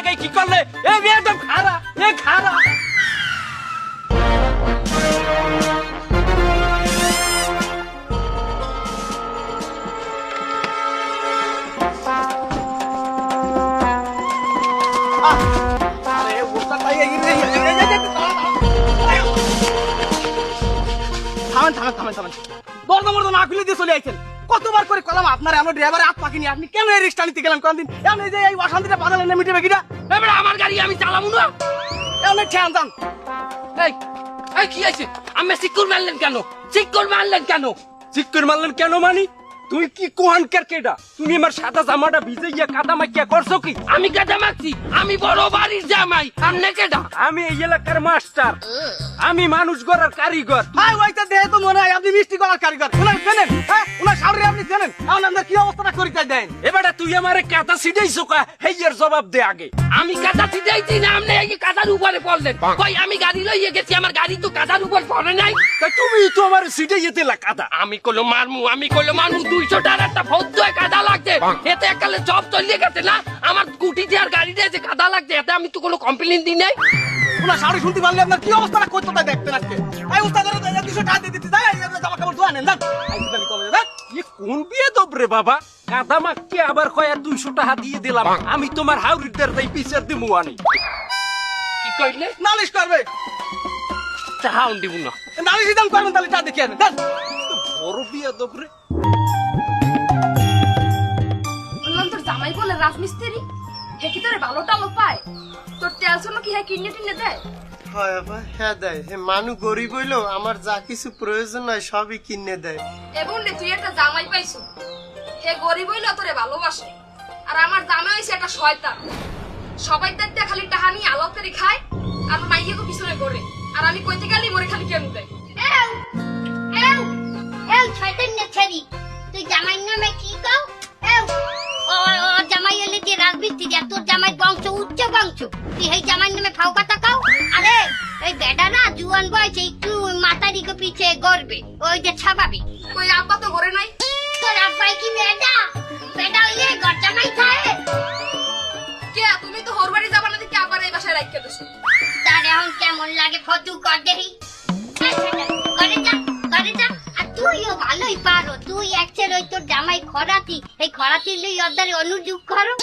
জায়গায় কি করলে? এ বেয়াদব খারা, এ খারা। আরে ওস্তাদ ভাই থামেন দরদা না খুলে দিয়ে চলে আইছেন। কতবার করে কলাম আপনার আমরা ড্রাইভারে হাত পাকিনি, আপনি কেন এই রিস্কটা নিতে গেলেন কোনদিন? এমনি যে এই অশান্তিটা বাদালেন না মিটে বেকিটা। এবার আমার গাড়ি আমি চালাবো না। এমনি ঠ্যান যান। এই এই কি আছে? আমি সিকিউর মারলেন কেন? সিকিউর মারলেন কেন? সিকিউর মারলেন কেন মানি? তুই কি কোহানকার কেডা? তুমি আমার সাদা জামাটা ভিজাইয়া কাদা মাখিয়া করছো কি? আমি কাদা মাখছি? আমি বড় বাড়ির জামাই। আপনি কেডা? আমি এই এলাকার মাস্টার। আমি মানুষ গড়ার কারিগর। হাই ওইটা দেহে তো মনে হয় আপনি মিষ্টি করার কারিগর। উনার জানেন? হ্যাঁ উনার সামনে আপনি জানেন এখন আপনার কি অবস্থাটা করিতে দেন? এবারে তুই আমারে কাদা ছিটাইছো কা? হেইয়ের জবাব দে আগে। আমি কাদা ছিটাইছি না আপনি এই কাদার উপরে পড়লেন? কই আমি গাড়ি লইয়ে গেছি, আমার গাড়ি তো কাদার উপর পড়ে নাই। তা তুমি তো আমার ছিটাইয়ে দিলা কাদা। আমি কইলো মারমু 200 টাকার একটা ফৌদ্দ কাদা লাগছে। এতে একালে জব চলিয়ে গেছে না? আমার স্কুটিতে আর গাড়িতে যে কাদা লাগছে এতে আমি তো কোনো কমপ্লেইন দিই নাই। উনার সামনে শুনতে পারলে আপনার কি অবস্থাটা করতে তাই দেখতেন আজকে। এই উস্তাদের 200 টাকা দিয়ে দিতে যাই জামা কাপড় ধোয়া নেন যান। আইসিবানি কলেজে যান। এ কোন বিয়ে দবরে বাবা? কাদা মাখকে আবার কয় 200 টাকা দিয়ে দিলাম। আমি তোমার হাউরিদার তাই বিচার দিমু আনি। কি কইলে? নালিশ করবে। চাহাউন দিব না। নালিশ দাম করবেন তাহলে টা দেখে আনেন যান। বড় বিয়ে দবরে। বললাম তোর জামাই বলে রাজমিস্ত্রি, হে কি তোরে ভালো টালো পায়? তোর তেল শোনো কি হ্যাঁ কিনে টিনে দেয়? হয় আপা, হ্যাঁ দেয়। হে মানু গরিব হইলো আমার যা কিছু প্রয়োজন হয় সবই কিনে দেয়। এবং রে তুই একটা জামাই পাইছো, হে গরিব হইলো তোরে ভালোবাসে। আর আমার জামাই হইছে একটা শয়তান। সবাই দেখতে খালি টাহা নিয়ে আলাপতারি খায় আর মাইয়াকে পিছনে করে। আর আমি কইতে গেলি মোরে খালি কেন দেয়। এও এও এও শয়তান না ছেড়ি, তুই জামাই নামে কি কও? এও ও ও জামাই হলে যে রাজমিস্ত্রি, আর তোর জামাই বংশ উচ্চ বংশ, তুই এই জামাই নামে ফাও কথা কও? আরে এই বেটা না জুয়ান বয়সে একটু মাতারিকে পিছে গড়বে, ওই যে স্বাভাবিক। কই আব্বা তো ঘরে নাই। তোর আব্বাই কি বেটা? বেটা হইলে ঘর জামাই খায়? কে তুমি তো হরবাড়ি যাবা না দেখি আবার এই বাসায় রাখিয়ে দিছো। তার এখন কেমন লাগে ফটু কর দেখি। করে যা করে যা। আর তুইও ভালোই পারো, তুই একচের ওই তোর জামাই খরাতি, এই খরাতির লই অর্ধারে অনুযোগ করো।